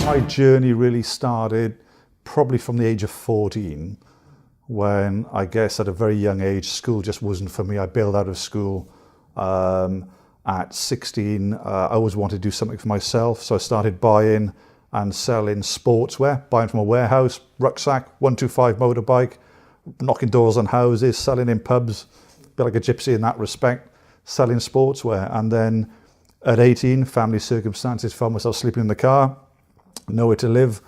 My journey really started probably from the age of 14, when I guess at a very young age, school just wasn't for me. I bailed out of school. At 16, I always wanted to do something for myself, so I started buying and selling sportswear, buying from a warehouse, rucksack, 125 motorbike, knocking doors on houses, selling in pubs, a bit like a gypsy in that respect, selling sportswear. And then at 18, family circumstances, found myself sleeping in the car, nowhere to live.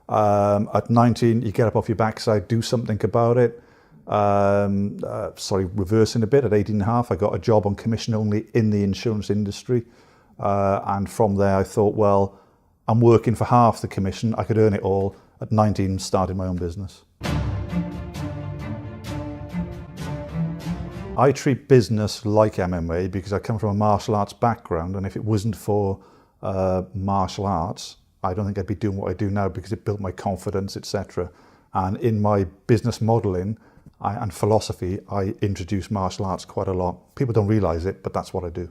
At 19, you get up off your backside, do something about it. Reversing a bit, at 18 and a half, I got a job on commission only in the insurance industry. And from there, I thought, well, I'm working for half the commission. I could earn it all. At 19, started my own business. I treat business like MMA because I come from a martial arts background, and if it wasn't for martial arts, I don't think I'd be doing what I do now, because it built my confidence, etc. And in my business modeling and philosophy, I introduce martial arts quite a lot. People don't realize it, but that's what I do.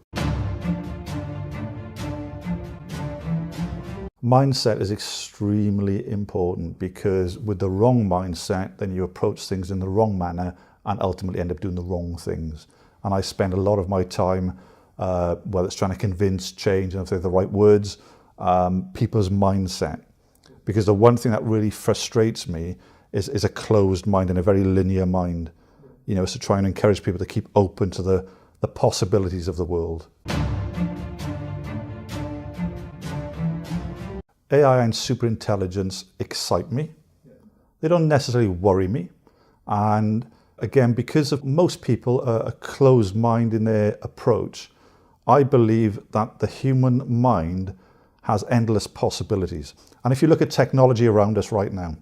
Mindset is extremely important, because with the wrong mindset, then you approach things in the wrong manner and ultimately end up doing the wrong things. And I spend a lot of my time, whether it's trying to convince, change, and say the right words, people's mindset. Because the one thing that really frustrates me is a closed mind and a very linear mind. You know, so trying to encourage people to keep open to the possibilities of the world. AI and superintelligence excite me. They don't necessarily worry me. And again, because of most people are a closed mind in their approach, I believe that the human mind has endless possibilities. And if you look at technology around us right now,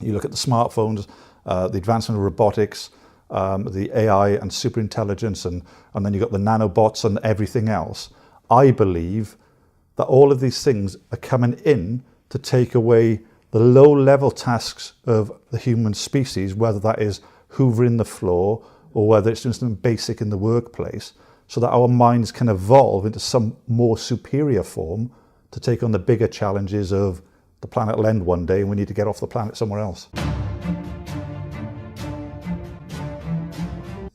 you look at the smartphones, the advancement of robotics, the AI and superintelligence, and then you've got the nanobots and everything else. I believe that all of these things are coming in to take away the low-level tasks of the human species, whether that is hoovering the floor or whether it's doing something basic in the workplace, so that our minds can evolve into some more superior form to take on the bigger challenges of the planet will end one day and we need to get off the planet somewhere else.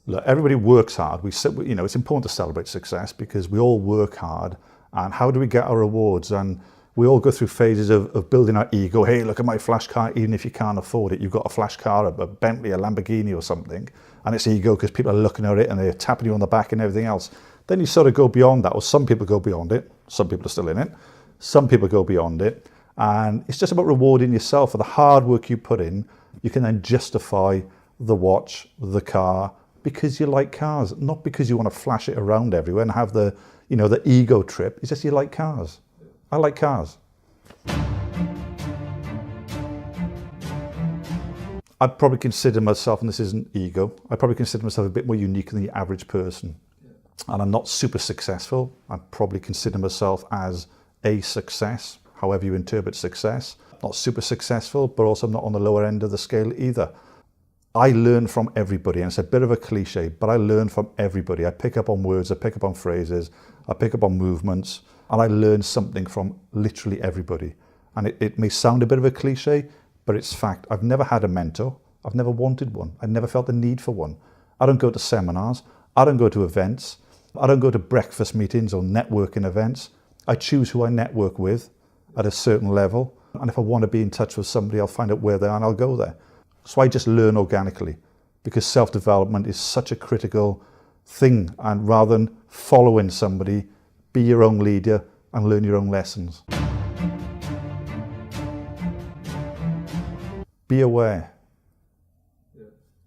Look, everybody works hard. It's important to celebrate success because we all work hard. And how do we get our rewards? And we all go through phases of building our ego. Hey, look at my flash car. Even if you can't afford it, you've got a flash car, a Bentley, a Lamborghini or something. And it's ego because people are looking at it and they're tapping you on the back and everything else. Then you sort of go beyond that, or some people go beyond it. Some people are still in it. Some people go beyond it. And it's just about rewarding yourself for the hard work you put in. You can then justify the watch, the car, because you like cars, not because you want to flash it around everywhere and have the ego trip. It's just you like cars. I like cars. I'd probably consider myself, and this isn't ego, I'd probably consider myself a bit more unique than the average person. And I'm not super successful. I'd probably consider myself as a success, however you interpret success. Not super successful, but also not on the lower end of the scale either. I learn from everybody, and it's a bit of a cliche, but I learn from everybody. I pick up on words, I pick up on phrases, I pick up on movements, and I learn something from literally everybody. And it may sound a bit of a cliche, but it's fact. I've never had a mentor. I've never wanted one. I've never felt the need for one. I don't go to seminars. I don't go to events. I don't go to breakfast meetings or networking events. I choose who I network with at a certain level. And if I want to be in touch with somebody, I'll find out where they are and I'll go there. So I just learn organically, because self-development is such a critical thing. And rather than following somebody, be your own leader and learn your own lessons. Be aware.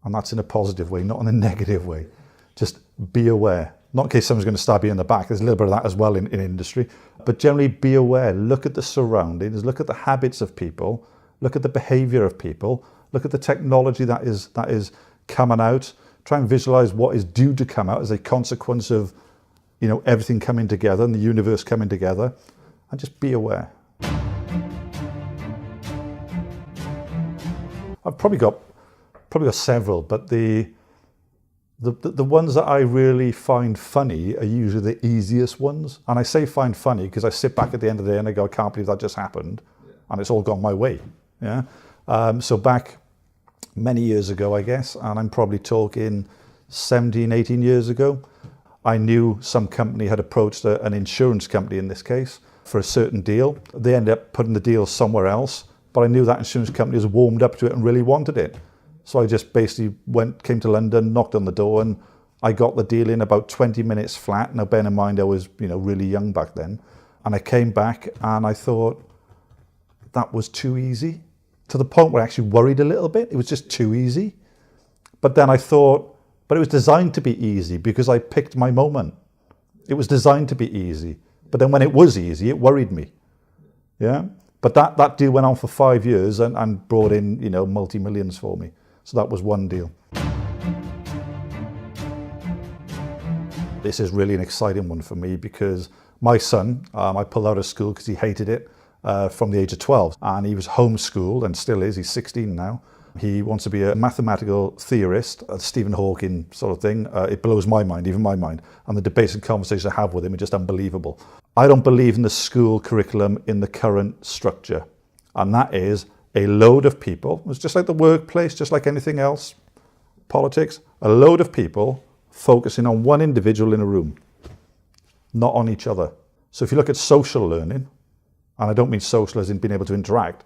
And that's in a positive way, not in a negative way. Just be aware. Not in case someone's going to stab you in the back. There's a little bit of that as well in industry. But generally be aware. Look at the surroundings. Look at the habits of people. Look at the behavior of people. Look at the technology that is coming out. Try and visualize what is due to come out as a consequence of, everything coming together and the universe coming together. And just be aware. I've probably got several, but the ones that I really find funny are usually the easiest ones. And I say find funny because I sit back at the end of the day and I go, I can't believe that just happened. and it's all gone my way. Yeah. So back many years ago, I guess, and I'm probably talking 17, 18 years ago, I knew some company had approached an insurance company in this case for a certain deal. They ended up putting the deal somewhere else, but I knew that insurance company was warmed up to it and really wanted it. So I just basically came to London, knocked on the door, and I got the deal in about 20 minutes flat. Now, bear in mind, I was, really young back then. And I came back and I thought that was too easy, to the point where I actually worried a little bit. It was just too easy. But then I thought, but it was designed to be easy because I picked my moment. It was designed to be easy. But then when it was easy, it worried me. Yeah. But that deal went on for 5 years and brought in, multi-millions for me. So that was one deal. This is really an exciting one for me because my son, I pulled out of school because he hated it from the age of 12. And he was homeschooled and still is. He's 16 now. He wants to be a mathematical theorist, a Stephen Hawking sort of thing. It blows my mind, even my mind. And the debates and conversations I have with him are just unbelievable. I don't believe in the school curriculum in the current structure. And that is a load of people, it's just like the workplace, just like anything else, politics, a load of people focusing on one individual in a room, not on each other. So if you look at social learning, and I don't mean social as in being able to interact,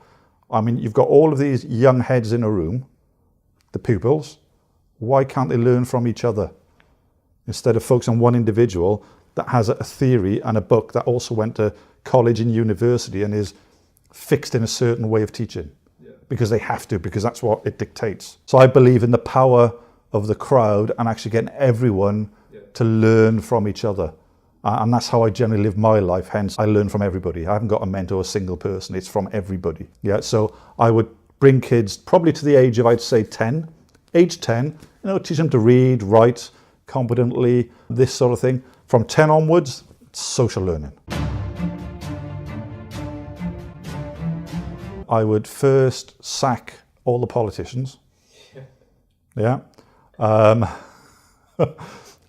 I mean, you've got all of these young heads in a room, the pupils. Why can't they learn from each other? Instead of focusing on one individual that has a theory and a book that also went to college and university and is fixed in a certain way of teaching. Yeah. Because they have to, because that's what it dictates. So I believe in the power of the crowd and actually getting everyone to learn from each other. And that's how I generally live my life. Hence, I learn from everybody. I haven't got a mentor, a single person. It's from everybody. Yeah. So I would bring kids probably to the age of, I'd say 10, age 10, teach them to read, write competently, this sort of thing. From 10 onwards, social learning. I would first sack all the politicians. Yeah. I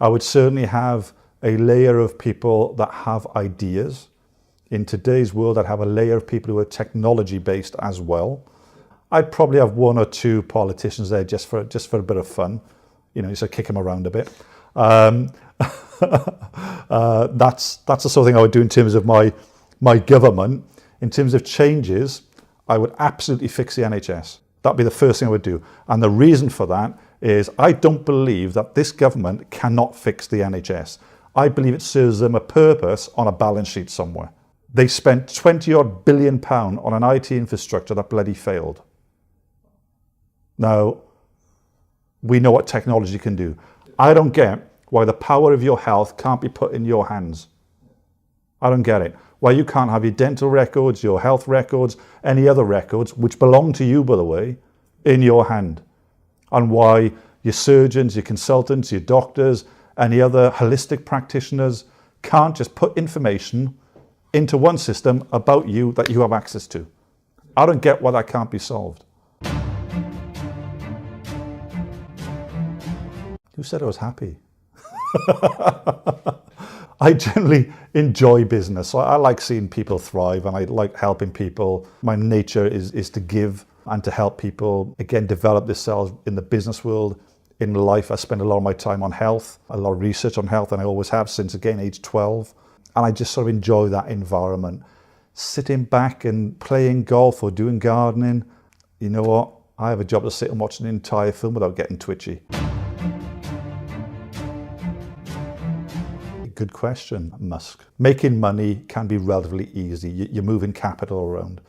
would certainly have a layer of people that have ideas. In today's world, I'd have a layer of people who are technology-based as well. I'd probably have one or two politicians there just for a bit of fun, so kick them around a bit. That's the sort of thing I would do in terms of my government. In terms of changes, I would absolutely fix the NHS. That'd be the first thing I would do. And the reason for that is I don't believe that this government cannot fix the NHS. I believe it serves them a purpose on a balance sheet somewhere. They spent £20-odd billion on an IT infrastructure that bloody failed. Now, we know what technology can do. I don't get why the power of your health can't be put in your hands. I don't get it. Why you can't have your dental records, your health records, any other records, which belong to you, by the way, in your hand. And why your surgeons, your consultants, your doctors, any other holistic practitioners can't just put information into one system about you that you have access to. I don't get why that can't be solved. Who said I was happy? I generally enjoy business. So I like seeing people thrive and I like helping people. My nature is to give and to help people, again, develop themselves in the business world. In life, I spend a lot of my time on health, a lot of research on health, and I always have since, again, age 12. And I just sort of enjoy that environment. Sitting back and playing golf or doing gardening, you know what? I have a job to sit and watch an entire film without getting twitchy. Good question, Musk. Making money can be relatively easy. You're moving capital around.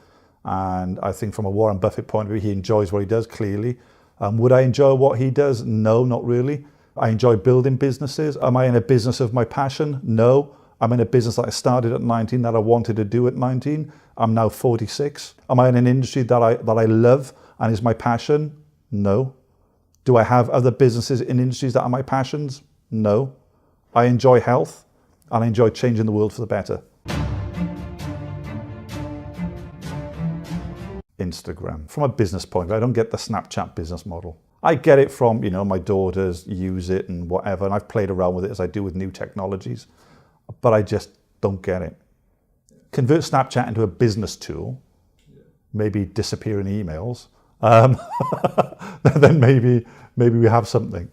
And I think from a Warren Buffett point of view, he enjoys what he does, clearly. Would I enjoy what he does? No, not really. I enjoy building businesses. Am I in a business of my passion? No. I'm in a business that I started at 19 that I wanted to do at 19. I'm now 46. Am I in an industry that I love and is my passion? No. Do I have other businesses in industries that are my passions? No. I enjoy health and I enjoy changing the world for the better. Instagram. From a business point of view, I don't get the Snapchat business model. I get it from, my daughters use it and whatever, and I've played around with it as I do with new technologies, but I just don't get it. Convert Snapchat into a business tool maybe disappearing emails, then maybe we have something.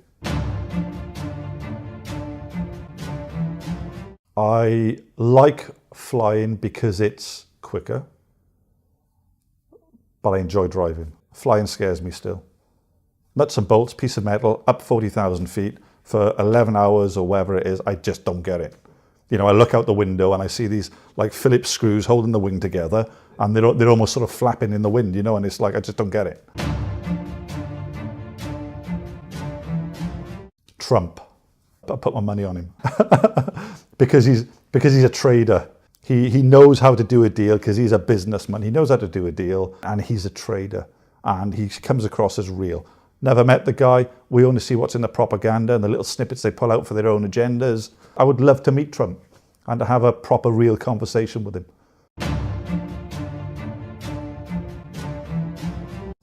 I like flying because it's quicker, but I enjoy driving. Flying scares me still. Nuts and bolts, piece of metal, up 40,000 feet for 11 hours or whatever it is, I just don't get it. You know, I look out the window and I see these like Phillips screws holding the wing together, and they're almost sort of flapping in the wind, you know, and it's like, I just don't get it. Trump. I put my money on him. because he's a trader. He knows how to do a deal because he's a businessman. He knows how to do a deal, and he's a trader, and he comes across as real. Never met the guy. We only see what's in the propaganda and the little snippets they pull out for their own agendas. I would love to meet Trump and to have a proper, real conversation with him.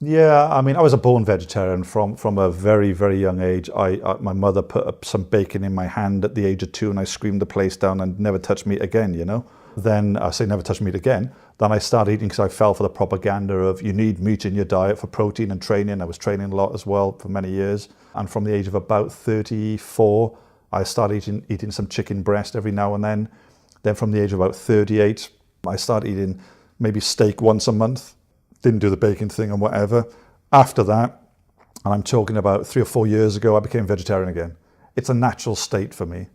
Yeah, I mean, I was a born vegetarian from a very, very young age. My mother put up some bacon in my hand at the age of 2, and I screamed the place down and never touched meat again, you know. Then I say never touch meat again. Then I started eating because I fell for the propaganda of you need meat in your diet for protein and training. I was training a lot as well for many years. And from the age of about 34, I started eating some chicken breast every now and then. Then from the age of about 38, I started eating maybe steak once a month. Didn't do the bacon thing and whatever. After that, and I'm talking about 3 or 4 years ago, I became vegetarian again. It's a natural state for me.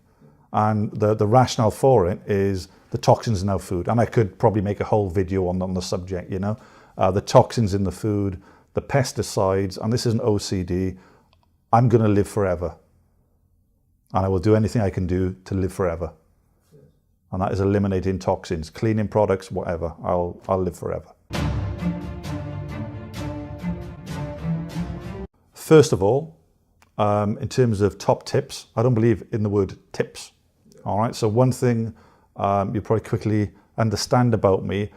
And the rationale for it is the toxins in our food. And I could probably make a whole video on the subject, you know. The toxins in the food, the pesticides, and this isn't OCD. I'm going to live forever. And I will do anything I can do to live forever. And that is eliminating toxins, cleaning products, whatever. I'll live forever. First of all, in terms of top tips, I don't believe in the word tips. All right, so one thing you probably quickly understand about me,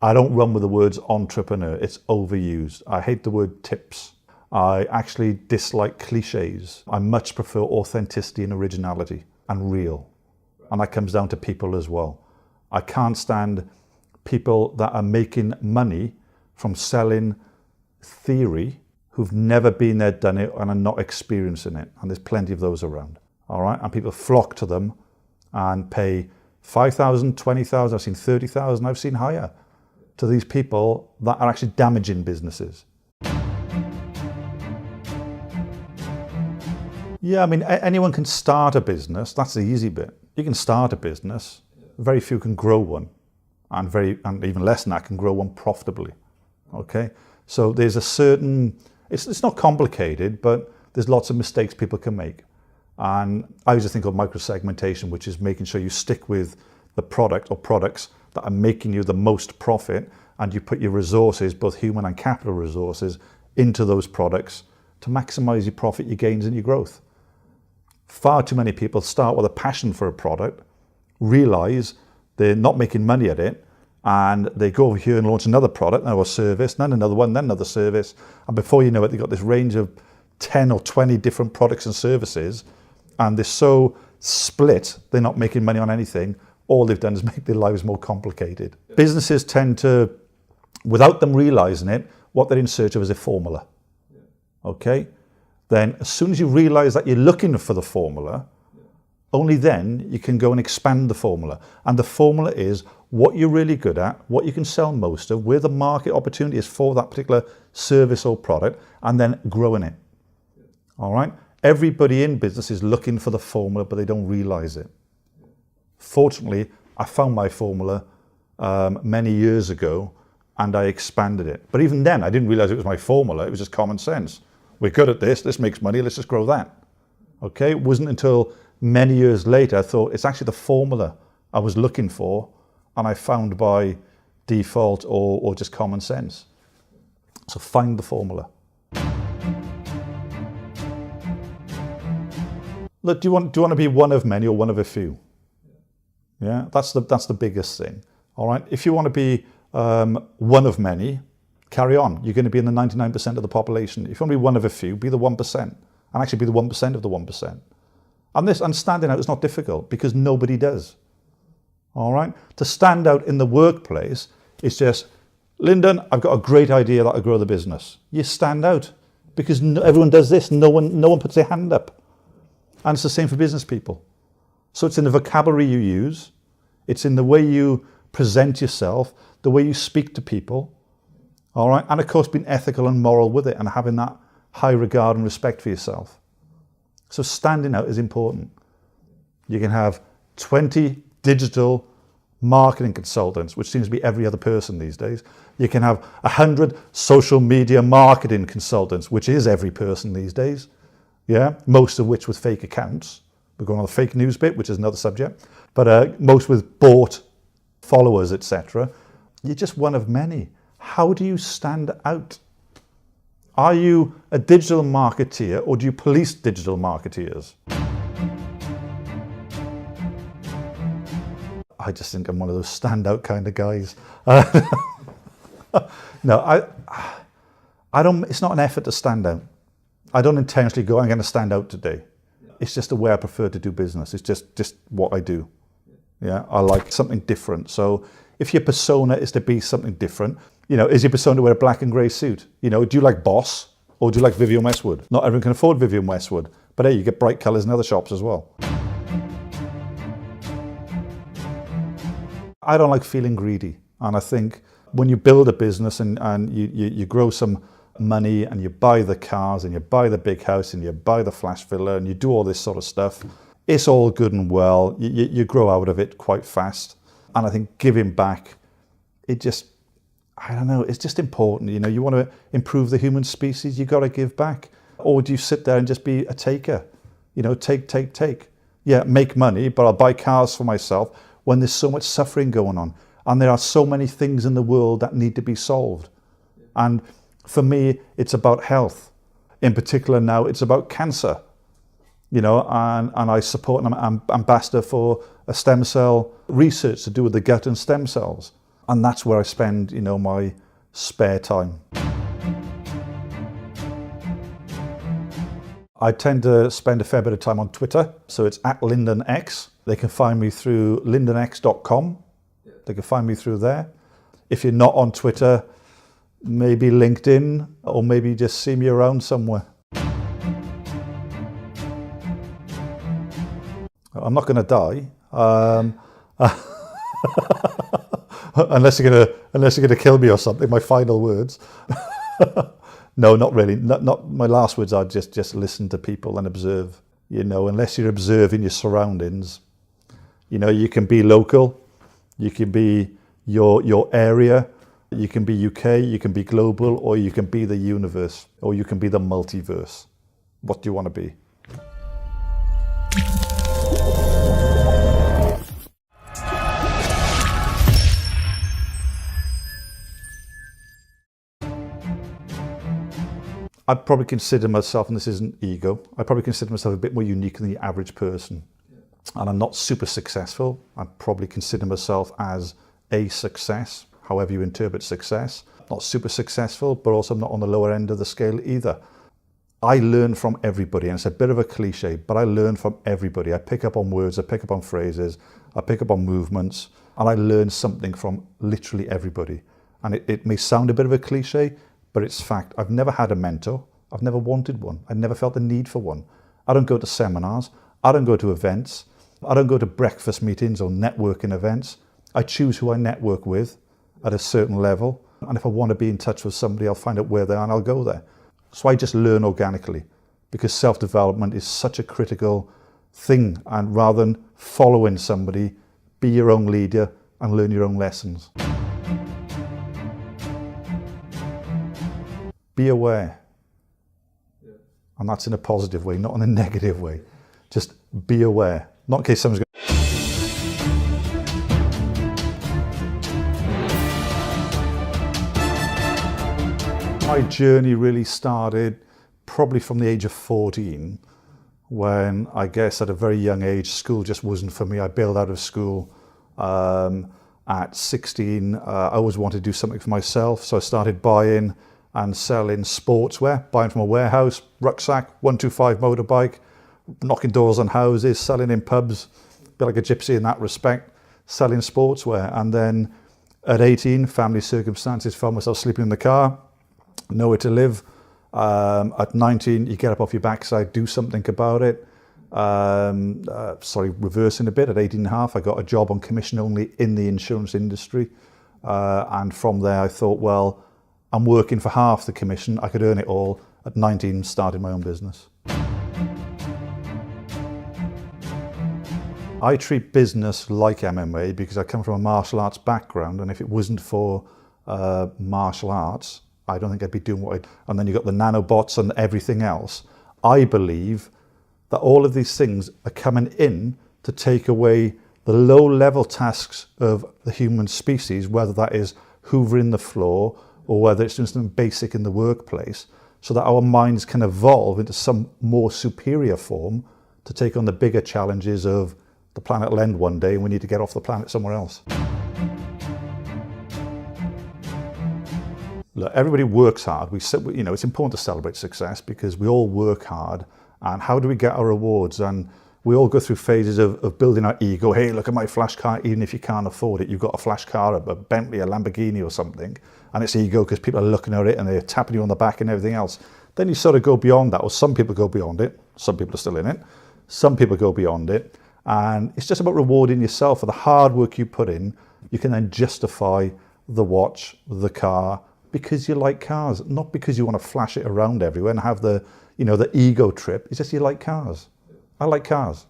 I don't run with the words entrepreneur. It's overused. I hate the word tips. I actually dislike cliches. I much prefer authenticity and originality and real. And that comes down to people as well. I can't stand people that are making money from selling theory who've never been there, done it, and are not experiencing it. And there's plenty of those around. All right, and people flock to them and pay 5,000, 20,000, I've seen 30,000, I've seen higher, to these people that are actually damaging businesses. Yeah, I mean, anyone can start a business. That's the easy bit. You can start a business. Very few can grow one, and even less than that can grow one profitably. Okay, so there's a certain. It's not complicated, but there's lots of mistakes people can make. And I use a thing called microsegmentation, which is making sure you stick with the product or products that are making you the most profit, and you put your resources, both human and capital resources, into those products to maximize your profit, your gains, and your growth. Far too many people start with a passion for a product, realize they're not making money at it, and they go over here and launch another product or service, then another one, then another service, and before you know it, they've got this range of 10 or 20 different products and services, and they're so split, they're not making money on anything. All they've done is make their lives more complicated. Businesses tend to, without them realizing it, what they're in search of is a formula. Okay? Then as soon as you realize that you're looking for the formula, only then you can go and expand the formula. And the formula is what you're really good at, what you can sell most of, where the market opportunity is for that particular service or product, and then growing it. All right? Everybody in business is looking for the formula, but they don't realize it. Fortunately, I found my formula many years ago, and I expanded it. But even then, I didn't realize it was my formula. It was just common sense. We're good at this makes money, let's just grow that. Okay? It wasn't until many years later I thought it's actually the formula I was looking for, and I found by default or just common sense. So find the formula. Look, do you want to be one of many or one of a few? Yeah, that's the biggest thing. All right, if you want to be one of many, carry on. You're going to be in the 99% of the population. If you want to be one of a few, be the 1%, and actually be the 1% of the 1%. And standing out is not difficult because nobody does. All right, to stand out in the workplace is just Lyndon, I've got a great idea that'll grow the business. You stand out because everyone does this. No one puts their hand up. And it's the same for business people. So it's in the vocabulary you use. It's in the way you present yourself, the way you speak to people. All right. And of course, being ethical and moral with it and having that high regard and respect for yourself. So standing out is important. You can have 20 digital marketing consultants, which seems to be every other person these days. You can have 100 social media marketing consultants, which is every person these days. Yeah, most of which with fake accounts. We're going on the fake news bit, which is another subject. But most with bought followers, etc. You're just one of many. How do you stand out? Are you a digital marketeer or do you police digital marketeers? I just think I'm one of those standout kind of guys. No, I don't. It's not an effort to stand out. I don't intentionally go, I'm going to stand out today. It's just the way I prefer to do business. It's just what I do. Yeah, I like something different. So if your persona is to be something different, is your persona to wear a black and grey suit? Do you like Boss or do you like Vivienne Westwood? Not everyone can afford Vivienne Westwood, but hey, you get bright colours in other shops as well. I don't like feeling greedy. And I think when you build a business and you grow some money and you buy the cars and you buy the big house and you buy the flash villa and you do all this sort of stuff, it's all good and well. You grow out of it quite fast. And I think giving back, it's just important. You want to improve the human species, you got to give back. Or do you sit there and just be a taker? Take. Yeah, make money, but I'll buy cars for myself when there's so much suffering going on. And there are so many things in the world that need to be solved. And for me, it's about health. In particular now, it's about cancer. And I support and I'm ambassador for a stem cell research to do with the gut and stem cells. And that's where I spend, my spare time. I tend to spend a fair bit of time on Twitter. So it's @LyndonX. They can find me through lyndonx.com. They can find me through there. If you're not on Twitter, maybe LinkedIn, or maybe just see me around somewhere. I'm not going to die, unless you're gonna kill me or something. My final words. No, not really. Not my last words are just listen to people and observe. Unless you're observing your surroundings, you can be local, you can be your area. You can be UK, you can be global, or you can be the universe, or you can be the multiverse. What do you want to be? I'd probably consider myself, and this isn't ego, I probably consider myself a bit more unique than the average person. And I'm not super successful. I probably consider myself as a success, however you interpret success. Not super successful, but also not on the lower end of the scale either. I learn from everybody, and it's a bit of a cliche, but I learn from everybody. I pick up on words, I pick up on phrases, I pick up on movements, and I learn something from literally everybody. And it may sound a bit of a cliche, but it's fact. I've never had a mentor. I've never wanted one. I've never felt the need for one. I don't go to seminars. I don't go to events. I don't go to breakfast meetings or networking events. I choose who I network with at a certain level. And if I want to be in touch with somebody, I'll find out where they are and I'll go there. So I just learn organically, because self-development is such a critical thing. And rather than following somebody, be your own leader and learn your own lessons. Be aware. And that's in a positive way, not in a negative way. Just be aware. Not in case someone's going My journey really started probably from the age of 14, when I guess at a very young age, school just wasn't for me. I bailed out of school. At 16, I always wanted to do something for myself, so I started buying and selling sportswear, buying from a warehouse, rucksack, 125 motorbike, knocking doors on houses, selling in pubs, a bit like a gypsy in that respect, selling sportswear. And then At 18, family circumstances, found myself sleeping in the car, nowhere to live. At 19, you get up off your backside, do something about it. Reversing a bit, at 18 and a half, I got a job on commission only in the insurance industry. And from there, I thought, well, I'm working for half the commission. I could earn it all. At 19, started my own business. I treat business like MMA because I come from a martial arts background, and if it wasn't for martial arts, I don't think I'd be doing what I do. And then you've got the nanobots and everything else. I believe that all of these things are coming in to take away the low-level tasks of the human species, whether that is hoovering the floor or whether it's doing something basic in the workplace, so that our minds can evolve into some more superior form to take on the bigger challenges of the planet will end one day and we need to get off the planet somewhere else. Look, everybody works hard. It's important to celebrate success because we all work hard. And how do we get our rewards? And we all go through phases of building our ego. Hey, look at my flash car. Even if you can't afford it, you've got a flash car, a Bentley, a Lamborghini or something. And it's ego because people are looking at it and they're tapping you on the back and everything else. Then you sort of go beyond that, or some people go beyond it. Some people are still in it. Some people go beyond it. And it's just about rewarding yourself for the hard work you put in. You can then justify the watch, the car, because you like cars, not because you want to flash it around everywhere and have the ego trip. It's just you like cars. I like cars.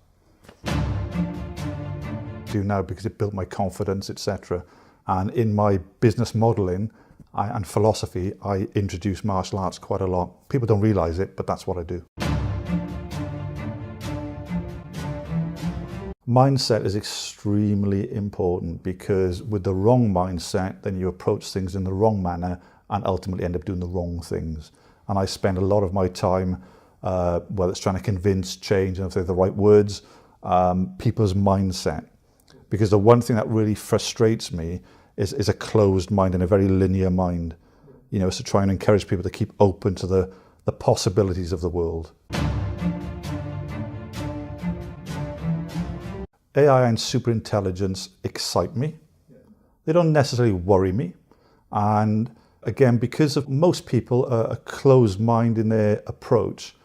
I do now because it built my confidence, etc. And in my business modeling and philosophy, I introduce martial arts quite a lot. People don't realize it, but that's what I do. Mindset is extremely important because with the wrong mindset, then you approach things in the wrong manner and ultimately end up doing the wrong things. And I spend a lot of my time, whether it's trying to convince, change, and if they're the right words, people's mindset. Because the one thing that really frustrates me is a closed mind and a very linear mind. So try and encourage people to keep open to the possibilities of the world. AI and superintelligence excite me. They don't necessarily worry me. And again, because of most people are a closed mind in their approach,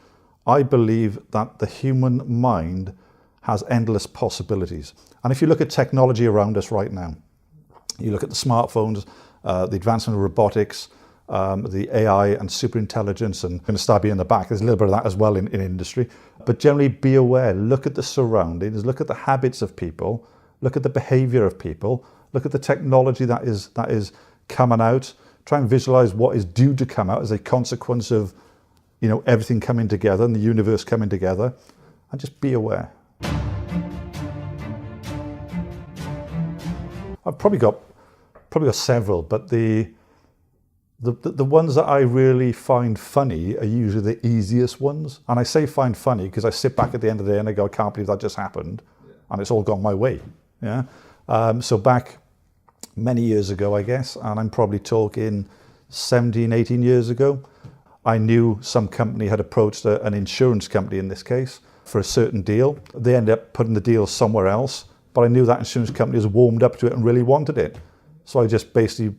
I believe that the human mind has endless possibilities. And if you look at technology around us right now, you look at the smartphones, the advancement of robotics, the AI and superintelligence, and I'm going to start being the back. There's a little bit of that as well in industry. But generally be aware, look at the surroundings, look at the habits of people, look at the behavior of people, look at the technology that is coming out, try and visualize what is due to come out as a consequence of everything coming together and the universe coming together, and just be aware. I've probably got several, but the ones that I really find funny are usually the easiest ones. And I say find funny because I sit back at the end of the day and I go, I can't believe that just happened. And it's all gone my way. Yeah. So back many years ago, I guess, and I'm probably talking 17, 18 years ago, I knew some company had approached an insurance company in this case for a certain deal. They ended up putting the deal somewhere else, but I knew that insurance company was warmed up to it and really wanted it. So I just basically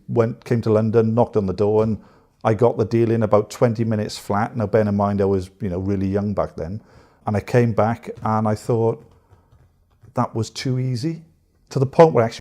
came to London, knocked on the door, and I got the deal in about 20 minutes flat. Now, bear in mind, I was really young back then. And I came back and I thought that was too easy, to the point where I actually